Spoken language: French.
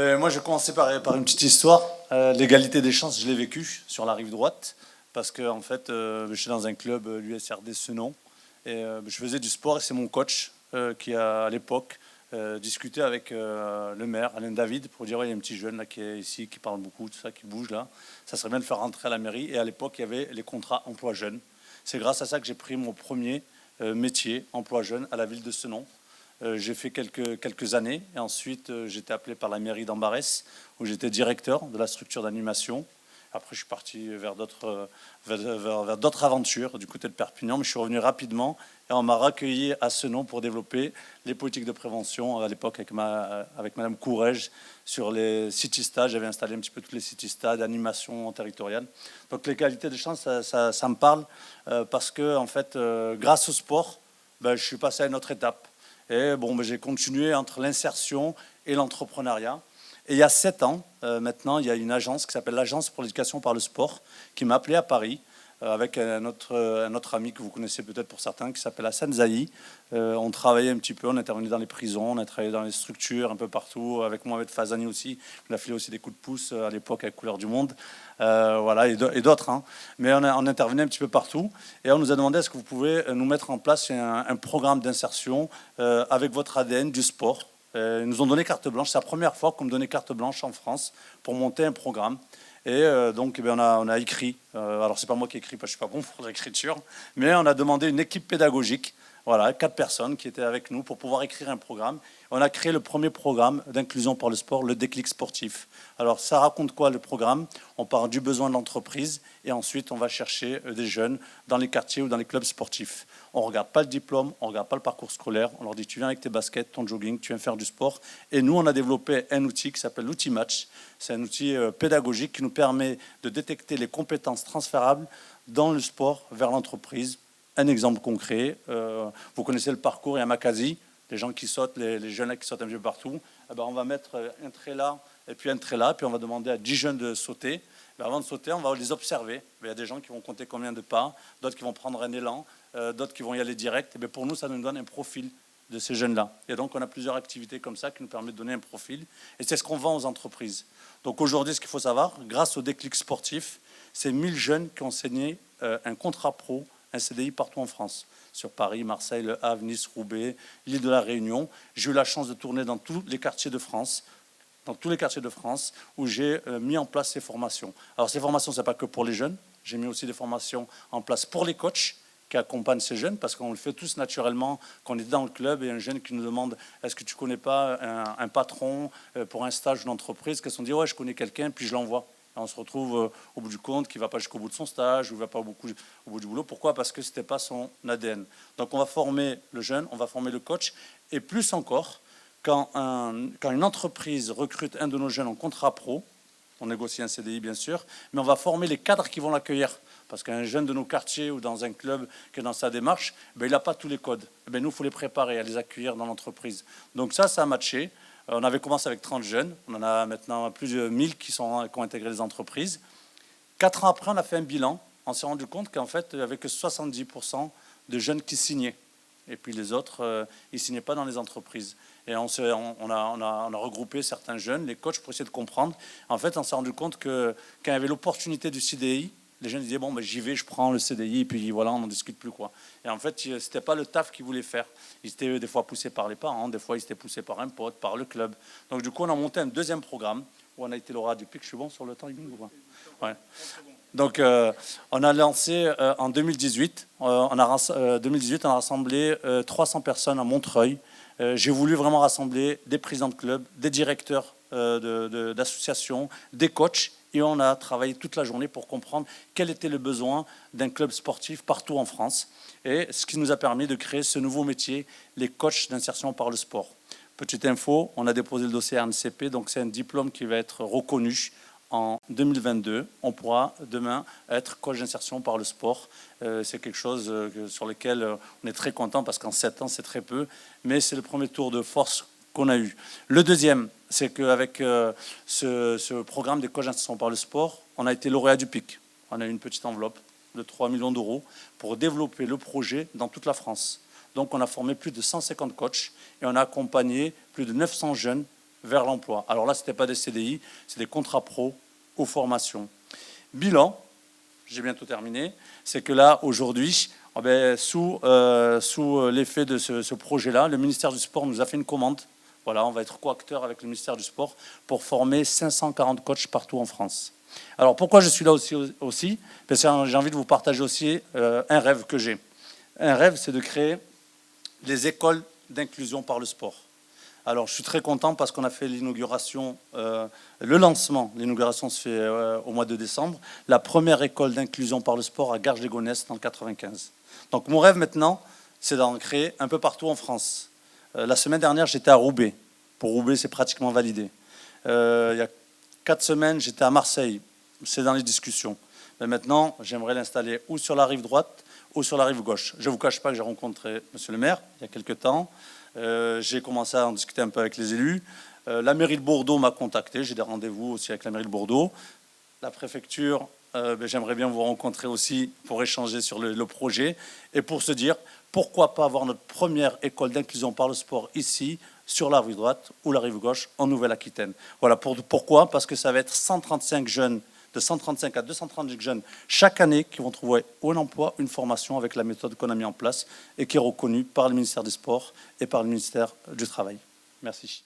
Ben, moi, je vais commencer par une petite histoire. L'égalité des chances, je l'ai vécu sur la rive droite. Parce que, en fait, je suis dans un club, l'USRD Senon. Et je faisais du sport et c'est mon coach qui a, à l'époque, discuté avec le maire, Alain David, pour dire ouais, il y a un petit jeune là, qui est ici, qui parle beaucoup, tout ça, qui bouge là. Ça serait bien de le faire rentrer à la mairie. Et à l'époque, il y avait les contrats emploi jeunes. C'est grâce à ça que j'ai pris mon premier métier, emploi jeune, à la ville de Senon. J'ai fait quelques années et ensuite j'ai été appelé par la mairie d'Ambarès où j'étais directeur de la structure d'animation. Après, je suis parti vers d'autres aventures du côté de Perpignan, mais je suis revenu rapidement et on m'a accueilli à Senon pour développer les politiques de prévention à l'époque avec Madame Courrèges sur les city-stades. J'avais installé un petit peu tous les city-stades, animation territoriale. Donc les qualités de chance, ça me parle parce que en fait, grâce au sport, ben, je suis passé à une autre étape. Et bon, ben, j'ai continué entre l'insertion et l'entrepreneuriat. Et il y a 7 ans, maintenant, il y a une agence qui s'appelle l'Agence pour l'éducation par le sport qui m'a appelé à Paris avec un autre ami que vous connaissez peut-être pour certains qui s'appelle Hassan Zahi. On travaillait un petit peu, on intervenait dans les prisons, on a travaillé dans les structures un peu partout, avec Mohamed Fazani aussi. On a filé aussi des coups de pouce à l'époque avec Couleur du Monde, voilà, et d'autres. Hein. Mais on intervenait un petit peu partout et on nous a demandé est-ce que vous pouvez nous mettre en place un programme d'insertion avec votre ADN du sport. Ils nous ont donné carte blanche. C'est la première fois qu'on me donnait carte blanche en France pour monter un programme. Et donc, eh bien, on a écrit. Alors, c'est pas moi qui écris, parce que je suis pas bon pour l'écriture, mais on a demandé une équipe pédagogique. Voilà, 4 personnes qui étaient avec nous pour pouvoir écrire un programme. On a créé le premier programme d'inclusion par le sport, le déclic sportif. Alors, ça raconte quoi le programme? On part du besoin de l'entreprise et ensuite on va chercher des jeunes dans les quartiers ou dans les clubs sportifs. On ne regarde pas le diplôme, on ne regarde pas le parcours scolaire. On leur dit tu viens avec tes baskets, ton jogging, tu viens faire du sport. Et nous, on a développé un outil qui s'appelle l'outil Match. C'est un outil pédagogique qui nous permet de détecter les compétences transférables dans le sport vers l'entreprise. Un exemple concret, vous connaissez le parcours, il y a Makazi, les gens qui sautent, les jeunes qui sautent un peu partout. Eh ben, on va mettre un trait là et puis un trait là, puis on va demander à 10 jeunes de sauter. Ben, avant de sauter, on va les observer. Il y a des gens qui vont compter combien de pas, d'autres qui vont prendre un élan, d'autres qui vont y aller direct. Et bien pour nous, ça nous donne un profil de ces jeunes-là. Et donc, on a plusieurs activités comme ça qui nous permettent de donner un profil. Et c'est ce qu'on vend aux entreprises. Donc aujourd'hui, ce qu'il faut savoir, grâce au déclic sportif, c'est 1000 jeunes qui ont signé un contrat pro, un CDI partout en France, sur Paris, Marseille, Le Havre, Nice, Roubaix, l'île de la Réunion. J'ai eu la chance de tourner dans tous les quartiers de France, où j'ai mis en place ces formations. Alors ces formations, ce n'est pas que pour les jeunes, j'ai mis aussi des formations en place pour les coachs qui accompagnent ces jeunes, parce qu'on le fait tous naturellement, quand on est dans le club et un jeune qui nous demande est-ce que tu ne connais pas un patron pour un stage d'une entreprise, qu'elles sont dit ouais, je connais quelqu'un, puis je l'envoie. On se retrouve au bout du compte qui ne va pas jusqu'au bout de son stage ou ne va pas au bout du boulot. Pourquoi? Parce que ce n'était pas son ADN. Donc on va former le jeune, on va former le coach. Et plus encore, quand une entreprise recrute un de nos jeunes en contrat pro, on négocie un CDI bien sûr, mais on va former les cadres qui vont l'accueillir. Parce qu'un jeune de nos quartiers ou dans un club qui est dans sa démarche, ben, il n'a pas tous les codes. Ben, nous, il faut les préparer, à les accueillir dans l'entreprise. Donc ça a matché. On avait commencé avec 30 jeunes. On en a maintenant plus de 1000 qui ont intégré les entreprises. 4 ans après, on a fait un bilan. On s'est rendu compte qu'en fait, il n'y avait que 70% de jeunes qui signaient. Et puis les autres, ils ne signaient pas dans les entreprises. Et on a regroupé certains jeunes, les coachs, pour essayer de comprendre. En fait, on s'est rendu compte que quand il y avait l'opportunité du CDI, les jeunes disaient bon ben, j'y vais, je prends le CDI et puis voilà, on n'en discute plus quoi. Et en fait, c'était pas le taf qu'ils voulaient faire. Ils étaient des fois poussés par les parents, des fois ils étaient poussés par un pote, par le club. Donc du coup, on a monté un deuxième programme où on a été lauréat du PIC. Je suis bon sur le timing ou pas? Ouais. Donc on a lancé en 2018. 2018, on a rassemblé 300 personnes à Montreuil. J'ai voulu vraiment rassembler des présidents de club, des directeurs d'associations, des coachs. Et on a travaillé toute la journée pour comprendre quel était le besoin d'un club sportif partout en France. Et ce qui nous a permis de créer ce nouveau métier, les coachs d'insertion par le sport. Petite info, on a déposé le dossier RNCP, donc c'est un diplôme qui va être reconnu en 2022. On pourra demain être coach d'insertion par le sport. C'est quelque chose sur lequel on est très content parce qu'en 7 ans, c'est très peu. Mais c'est le premier tour de force qu'on a eu. Le deuxième, c'est qu'avec ce programme des coachs d'insertion par le sport, on a été lauréat du PIC. On a eu une petite enveloppe de 3 millions d'euros pour développer le projet dans toute la France. Donc on a formé plus de 150 coachs et on a accompagné plus de 900 jeunes vers l'emploi. Alors là, ce n'était pas des CDI, c'est des contrats pro aux formations. Bilan, j'ai bientôt terminé, c'est que là, aujourd'hui, sous l'effet de ce projet-là, le ministère du Sport nous a fait une commande. Voilà, on va être coacteur avec le ministère du Sport pour former 540 coachs partout en France. Alors pourquoi je suis là aussi parce que j'ai envie de vous partager aussi un rêve que j'ai. Un rêve, c'est de créer des écoles d'inclusion par le sport. Alors je suis très content parce qu'on a fait l'inauguration, le lancement, l'inauguration se fait au mois de décembre, la première école d'inclusion par le sport à Garges-les-Gonesse dans le 95. Donc mon rêve maintenant, c'est d'en créer un peu partout en France. La semaine dernière, j'étais à Roubaix. Pour Roubaix, c'est pratiquement validé. Il y a 4 semaines, j'étais à Marseille. C'est dans les discussions. Mais maintenant, j'aimerais l'installer ou sur la rive droite ou sur la rive gauche. Je ne vous cache pas que j'ai rencontré monsieur le maire il y a quelques temps. J'ai commencé à en discuter un peu avec les élus. La mairie de Bordeaux m'a contacté. J'ai des rendez-vous aussi avec la mairie de Bordeaux. La préfecture, j'aimerais bien vous rencontrer aussi pour échanger sur le projet et pour se dire pourquoi pas avoir notre première école d'inclusion par le sport ici, sur la rive droite ou la rive gauche en Nouvelle-Aquitaine. Voilà, pourquoi? Parce que ça va être 135 jeunes, de 135 à 235 jeunes chaque année qui vont trouver un emploi, une formation avec la méthode qu'on a mis en place et qui est reconnue par le ministère des Sports et par le ministère du Travail. Merci.